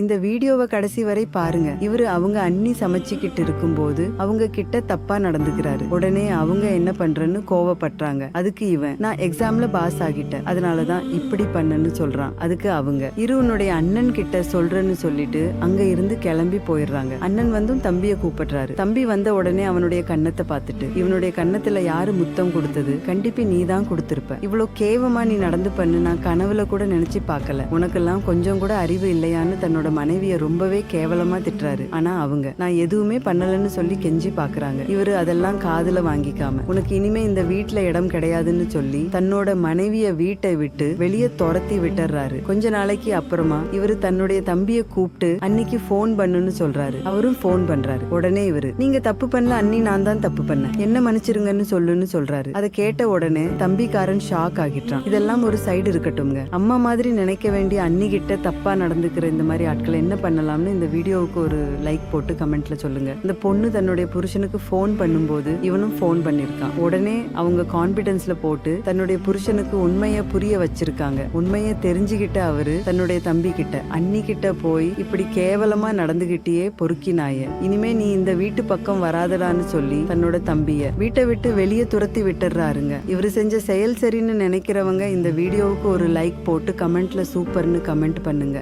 இந்த வீடியோவை கடைசி வரை பாருங்க. இவரு அவங்க அண்ணி சமைச்சுக்கிட்டு இருக்கும்போது அவங்க கிட்ட தப்பா நடந்துக்கிறாரு. உடனே அவங்க என்ன பண்றன்னு கோவப்படுறாங்க. அதுக்கு இவன், நான் எக்ஸாம்ல பாஸ் ஆகிட்டேன், அதனாலதான் இப்படி பண்ணன்னு சொல்றான். அதுக்கு அவங்க, இரு உன்னுடைய அண்ணன் கிட்ட சொல்றேன்னு சொல்லிட்டு அங்க இருந்து கிளம்பி போயிடுறாங்க. அண்ணன் வந்தும் தம்பிய கூப்பிடுறாரு. தம்பி வந்த உடனே அவனுடைய கண்ணத்தை பார்த்துட்டு, இவனுடைய கண்ணத்துல யாரு முத்தம் கொடுத்தது? கண்டிப்பா நீ தான் கொடுத்திருப்ப. இவ்வளவு கேவமா நீ நடந்து பண்ணு நான் கனவுல கூட நினைச்சு பார்க்கல. உனக்கெல்லாம் கொஞ்சம் கூட அறிவு இல்லையான்னு தன்னோட மனைவிய ரொம்பவே கேவலமா திட்டுறாரு. ஆனா அவங்க, நான் எதுவுமே பண்ணலன்னு சொல்லி கெஞ்சி பாக்குறாங்க. இவரு அதெல்லாம் காதுல வாங்கிக்காம, உனக்கு இனிமே இந்த வீட்டுல இடம் கிடையாதுன்னு சொல்லி தன்னோட மனைவிய வீட்டை விட்டு வெளியே துரத்தி விட்டுறாரு. கொஞ்ச நாளைக்கு அப்புறமா இவரு தன்னுடைய தம்பிய கூப்பிட்டு அன்னைக்கு போன் பண்ணுன்னு சொல்றாரு. அவரும் போன் பண்றாரு. உடனே இவரு, நீங்க தப்பு பண்ணல அண்ணி, நான் தான் தப்பு பண்ணேன், என்ன மன்னிச்சிருங்கன்னு சொல்லுன்னு சொல்றாரு. அதை கேட்ட உடனே தம்பிக்காரன் ஷாக் ஆகிட்டான். இதெல்லாம் ஒரு சைடு இருக்கட்டும்ங்க. அம்மா மாதிரி நினைக்க வேண்டிய அண்ணி கிட்ட தப்பா நடந்துக்கிற இந்த மாதிரி ஆட்களை என்ன பண்ணலாம்னு இந்த வீடியோவுக்கு ஒரு லைக் போட்டு கமெண்ட்ல சொல்லுங்க. இந்த பொண்ணு தன்னுடைய புருஷனுக்கு போன் பண்ணும்போது இவனும் போன் பண்ணிருக்கான். உடனே அவங்க கான்பிடன்ஸ்ல போட்டு தன்னுடைய புருஷனுக்கு உண்மைய புரிய வச்சிருக்காங்க. உண்மைய தெரிஞ்சுக்கிட்ட அவரு தன்னுடைய தம்பி கிட்ட, அண்ணி கிட்ட போய் இப்படி கேவலமா நடந்துகிட்டியே பொறுக்கி நாய, இனிமே நீ இந்த வீட்டு பக்கம் வராதடான்னு சொல்லி தன்னோட தம்பிய வீட்டை விட்டு வெளியே துரத்தி விட்டுறாருங்க. இவரு செஞ்ச செயல் சரின்னு நினைக்கிறவங்க இந்த வீடியோவுக்கு ஒரு லைக் போட்டு கமெண்ட்ல சூப்பர்னு கமெண்ட் பண்ணுங்க.